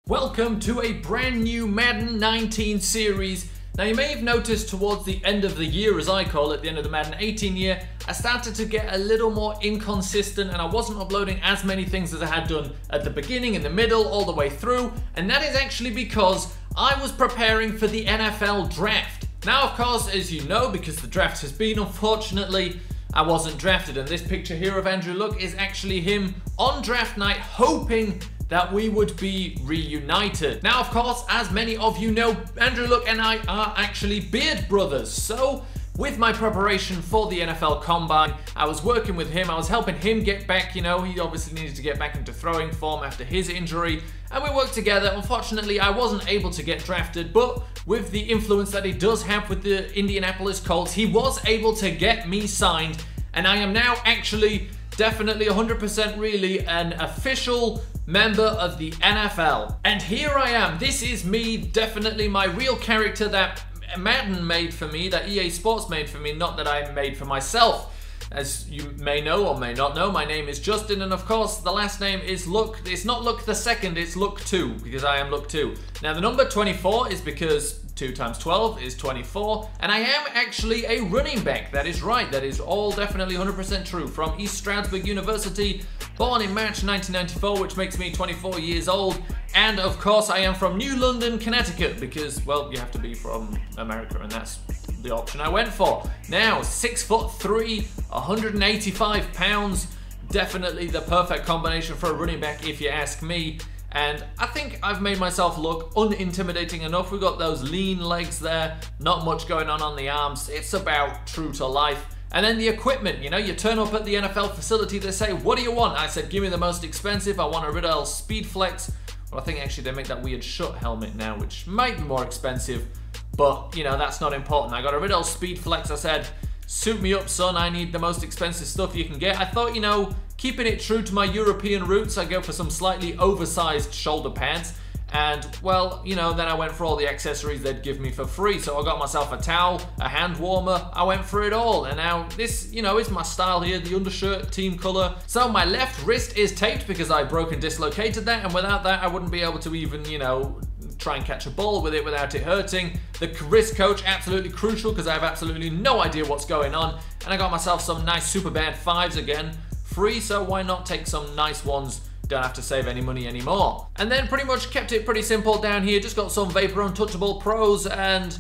Welcome to a brand new Madden 19 series. Now you may have noticed towards the end of the year, as I call it, the end of the Madden 18 year, I started to get a little more inconsistent and I wasn't uploading as many things as I had done at the beginning, in the middle, all the way through. And that is actually because I was preparing for the NFL draft. Now of course, as you know, because the draft has been, unfortunately, I wasn't drafted. And this picture here of Andrew Luck is actually him on draft night hoping that we would be reunited. Now, of course, as many of you know, Andrew Luck and I are actually Beard brothers. So, with my preparation for the NFL Combine, I was working with him, I was helping him get back, he obviously needed to get back into throwing form after his injury, and we worked together. Unfortunately, I wasn't able to get drafted, but with the influence that he does have with the Indianapolis Colts, he was able to get me signed, and I am now actually definitely 100% really an official member of the NFL. And here I am. This is me, definitely my real character that Madden made for me, that EA Sports made for me, not that I made for myself. As you may know or may not know, my name is Justin, and of course the last name is Luck. It's not Luck the second, it's Luck 2, because I am Luck 2. Now the number 24 is because 2 times 12 is 24, and I am actually a running back. That is right, that is all definitely 100% true. From East Stroudsburg University, born in March 1994, which makes me 24 years old. And of course I am from New London, Connecticut, because, well, you have to be from America, and that's the option I went for. Now, 6'3", 185 pounds, definitely the perfect combination for a running back if you ask me. And I think I've made myself look unintimidating enough. We've got those lean legs there, not much going on the arms. It's about true to life. And then the equipment, you turn up at the NFL facility, they say, what do you want? I said, give me the most expensive. I want a Riddell Speed Flex. Well, I think actually they make that weird shut helmet now, which might be more expensive, but that's not important. I got a Riddell Speed Flex. I said, suit me up, son. I need the most expensive stuff you can get. I thought, keeping it true to my European roots, I go for some slightly oversized shoulder pads. And, well, then I went for all the accessories they'd give me for free. So I got myself a towel, a hand warmer, I went for it all. And now this, is my style here, the undershirt, team color. So my left wrist is taped because I broke and dislocated that. And without that, I wouldn't be able to even, try and catch a ball with it without it hurting. The wrist coach, absolutely crucial because I have absolutely no idea what's going on. And I got myself some nice super bad 5s again, free, so why not take some nice ones? Don't have to save any money anymore. And then pretty much kept it pretty simple down here. Just got some Vapor Untouchable Pros, and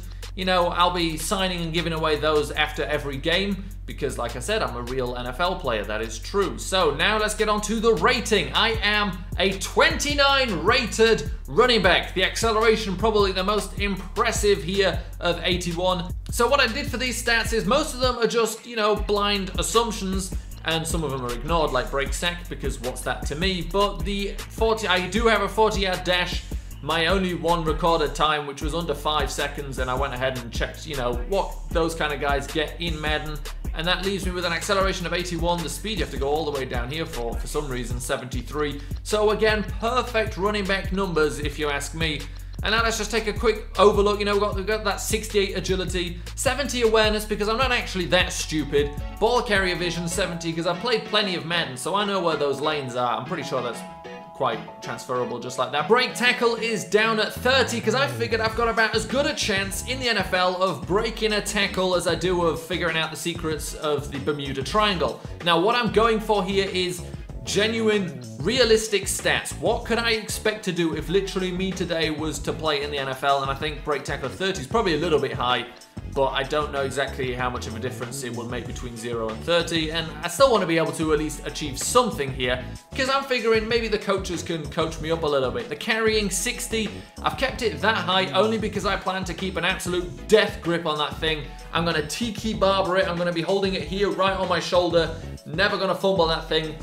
I'll be signing and giving away those after every game because, like I said, I'm a real NFL player. That is true. So now let's get on to the rating. I am a 29 rated running back. The acceleration probably the most impressive here of 81. So what I did for these stats is most of them are just, blind assumptions. And some of them are ignored, like break sack, because what's that to me? But the 40, I do have a 40-yard dash. My only one recorded time, which was under 5 seconds, and I went ahead and checked, what those kind of guys get in Madden. And that leaves me with an acceleration of 81. The speed you have to go all the way down here for some reason, 73. So again, perfect running back numbers, if you ask me. And now let's just take a quick overlook. We've got that 68 agility, 70 awareness because I'm not actually that stupid. Ball carrier vision, 70 because I've played plenty of Madden, so I know where those lanes are. I'm pretty sure that's quite transferable just like that. Break tackle is down at 30 because I figured I've got about as good a chance in the NFL of breaking a tackle as I do of figuring out the secrets of the Bermuda Triangle. Now what I'm going for here is genuine, realistic stats. What could I expect to do if literally me today was to play in the NFL? And I think break tackle 30 is probably a little bit high, but I don't know exactly how much of a difference it will make between 0 and 30, and I still want to be able to at least achieve something here, because I'm figuring maybe the coaches can coach me up a little bit. The carrying 60, I've kept it that high only because I plan to keep an absolute death grip on that thing. I'm going to tiki barber it, I'm going to be holding it here right on my shoulder, never going to fumble that thing.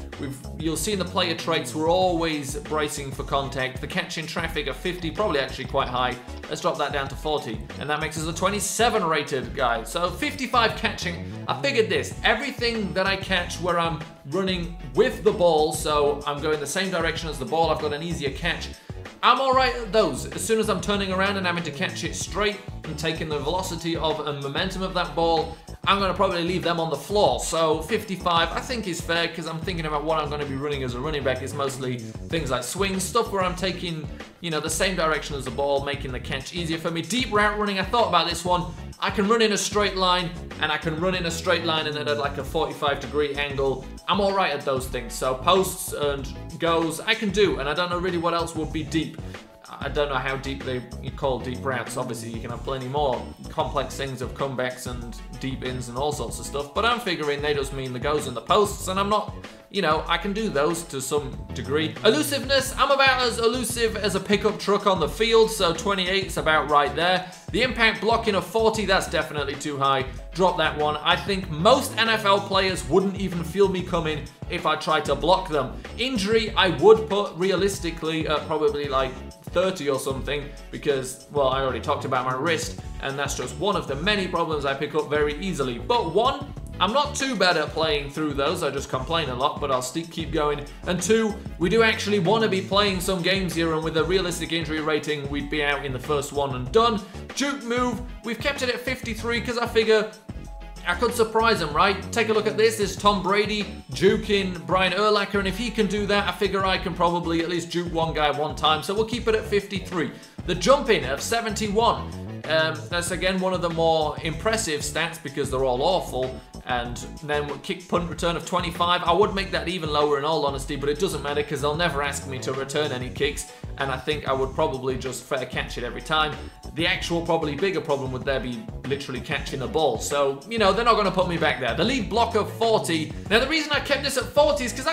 You'll see in the player traits, we're always bracing for contact. The catch in traffic of 50, probably actually quite high. Let's drop that down to 40, and that makes us a 27 rated guy. So 55 catching. I figured this, everything that I catch where I'm running with the ball, so I'm going the same direction as the ball, I've got an easier catch. I'm alright at those. As soon as I'm turning around and having to catch it straight and taking the velocity of and momentum of that ball, I'm going to probably leave them on the floor. So 55 I think is fair because I'm thinking about what I'm going to be running as a running back. It's mostly things like swings, stuff where I'm taking, you know, the same direction as the ball, making the catch easier for me. Deep route running, I thought about this one. I can run in a straight line, and I can run in a straight line and then at like a 45-degree angle. I'm all right at those things. So posts and goes, I can do, and I don't know really what else would be deep. I don't know how deep you call deep routes. Obviously, you can have plenty more complex things of comebacks and deep ins and all sorts of stuff. But I'm figuring they just mean the goes and the posts, and I'm not, you know, I can do those to some degree. Elusiveness, I'm about as elusive as a pickup truck on the field, so 28 is about right there. The impact blocking of 40, that's definitely too high. Drop that one. I think most NFL players wouldn't even feel me coming if I tried to block them. Injury, I would put realistically at probably like 30 or something because, well, I already talked about my wrist, and that's just one of the many problems I pick up very easily. But one, I'm not too bad at playing through those. I just complain a lot, but I'll keep going. And two, we do actually want to be playing some games here, and with a realistic injury rating, we'd be out in the first one and done. Juke move, we've kept it at 53 because I figure I could surprise him, right? Take a look at this. This is Tom Brady juking Brian Urlacher, and if he can do that, I figure I can probably at least juke one guy one time, so we'll keep it at 53. The jumping of 71. That's again one of the more impressive stats because they're all awful. And then kick punt return of 25. I would make that even lower in all honesty, but it doesn't matter because they'll never ask me to return any kicks, and I think I would probably just fair catch it every time. The actual probably bigger problem would there be literally catching the ball. So, you know, they're not going to put me back there. The lead block of 40. Now, the reason I kept this at 40 is because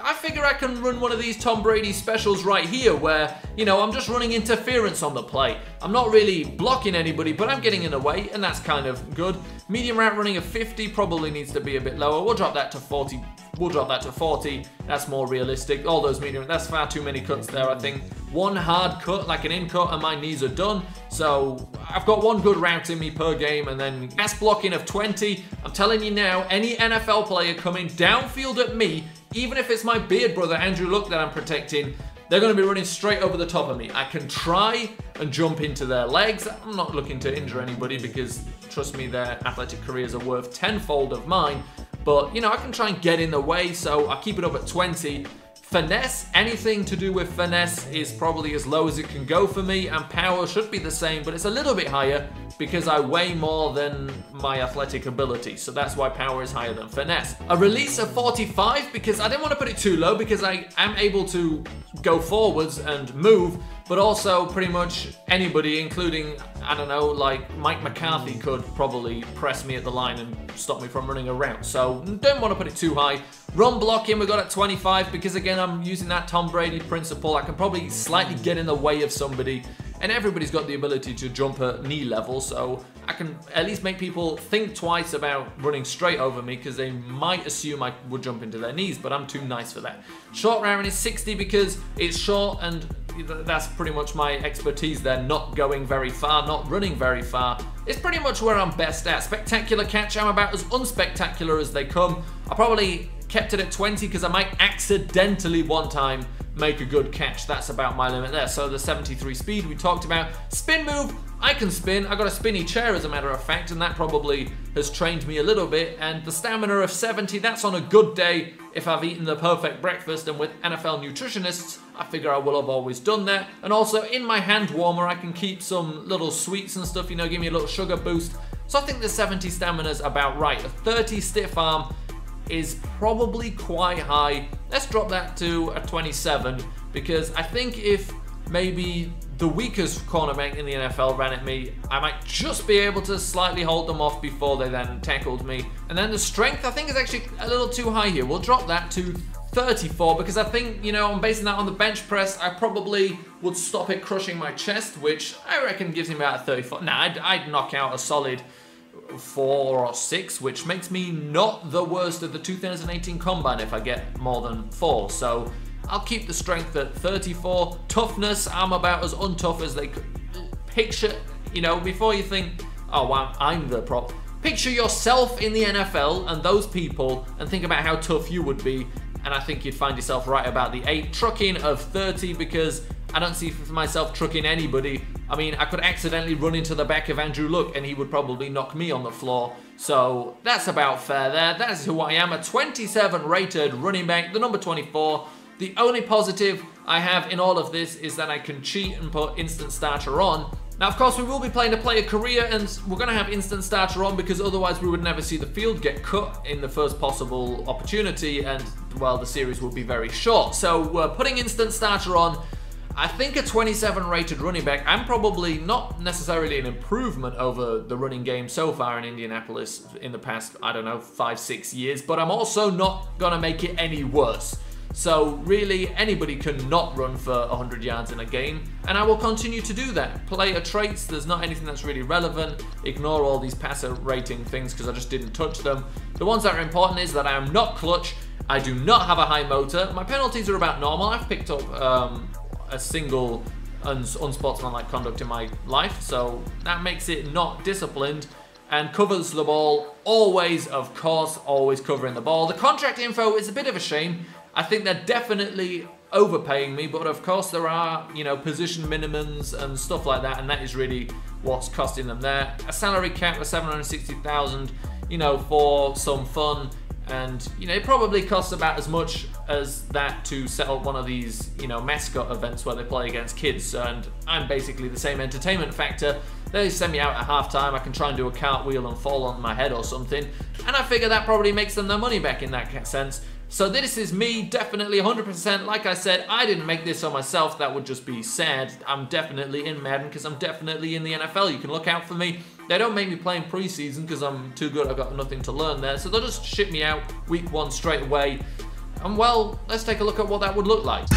I figure I can run one of these Tom Brady specials right here where, you know, I'm just running interference on the play. I'm not really blocking anybody, but I'm getting in the way, and that's kind of good. Medium route running of 50 probably needs to be a bit lower. We'll drop that to 40. We'll drop that to 40. That's more realistic. All those medium, that's far too many cuts there, I think. One hard cut, like an in cut, and my knees are done. So I've got one good route in me per game, and then pass blocking of 20. I'm telling you now, any NFL player coming downfield at me, even if it's my beard brother, Andrew Luck, that I'm protecting, they're going to be running straight over the top of me. I can try and jump into their legs. I'm not looking to injure anybody because, trust me, their athletic careers are worth tenfold of mine. But, you know, I can try and get in the way, so I keep it up at 20. Finesse, anything to do with finesse is probably as low as it can go for me, and power should be the same, but it's a little bit higher because I weigh more than my athletic ability, so that's why power is higher than finesse. A release of 45 because I didn't want to put it too low because I am able to go forwards and move, but also pretty much anybody, including, I don't know, like Mike McCarthy could probably press me at the line and stop me from running a route. So don't want to put it too high. Run blocking, we got at 25 because again, I'm using that Tom Brady principle. I can probably slightly get in the way of somebody, and everybody's got the ability to jump at knee level, so I can at least make people think twice about running straight over me because they might assume I would jump into their knees, but I'm too nice for that. Short round is 60 because it's short, and that's pretty much my expertise there, not going very far, not running very far. It's pretty much where I'm best at. Spectacular catch, I'm about as unspectacular as they come. I probably kept it at 20 because I might accidentally one time make a good catch. That's about my limit there. So the 73 speed we talked about. Spin move, I can spin. I got a spinny chair as a matter of fact, and that probably has trained me a little bit. And the stamina of 70, that's on a good day if I've eaten the perfect breakfast, and with NFL nutritionists, I figure I will have always done that. And also in my hand warmer, I can keep some little sweets and stuff, you know, give me a little sugar boost. So I think the 70 stamina's about right. A 30 stiff arm is probably quite high. Let's drop that to a 27 because I think if maybe the weakest cornerback in the NFL ran at me, I might just be able to slightly hold them off before they then tackled me. And then the strength, I think, is actually a little too high here. We'll drop that to 34 because I think, you know, I'm basing that on the bench press. I probably would stop it crushing my chest, which I reckon gives me about a 34. Nah, I'd knock out a solid 4 or 6, which makes me not the worst of the 2018 Combine if I get more than 4. So I'll keep the strength at 34. Toughness, I'm about as untough as they could. Picture, you know, before you think, oh wow, I'm the prop. Picture yourself in the NFL and those people and think about how tough you would be. And I think you'd find yourself right about the 8. Trucking of 30 because I don't see myself trucking anybody. I mean, I could accidentally run into the back of Andrew Luck and he would probably knock me on the floor. So that's about fair there. That is who I am, a 27 rated running back, the number 24. The only positive I have in all of this is that I can cheat and put instant starter on. Now, of course, we will be playing a player career, and we're going to have instant starter on because otherwise we would never see the field get cut in the first possible opportunity, and, well, the series will be very short. So we're putting instant starter on. I think a 27 rated running back, I'm probably not necessarily an improvement over the running game so far in Indianapolis in the past, I don't know, 5-6 years, but I'm also not going to make it any worse. So really, anybody can not run for 100 yards in a game, and I will continue to do that. Player traits, there's not anything that's really relevant. Ignore all these passer rating things because I just didn't touch them. The ones that are important is that I am not clutch, I do not have a high motor, my penalties are about normal. I've picked up a single unsportsmanlike conduct in my life, so that makes it not disciplined, and covers the ball always, of course, always covering the ball. The contract info is a bit of a shame. I think they're definitely overpaying me, but of course there are, you know, position minimums and stuff like that, and that is really what's costing them there. A salary cap of 760,000, you know, for some fun, and, you know, it probably costs about as much as that to set up one of these, you know, mascot events where they play against kids, and I'm basically the same entertainment factor. They send me out at halftime, I can try and do a cartwheel and fall on my head or something, and I figure that probably makes them their money back in that sense. So this is me, definitely 100%. Like I said, I didn't make this on myself. That would just be sad. I'm definitely in Madden because I'm definitely in the NFL. You can look out for me. They don't make me play in preseason because I'm too good. I've got nothing to learn there. So they'll just ship me out week 1 straight away. And, well, let's take a look at what that would look like.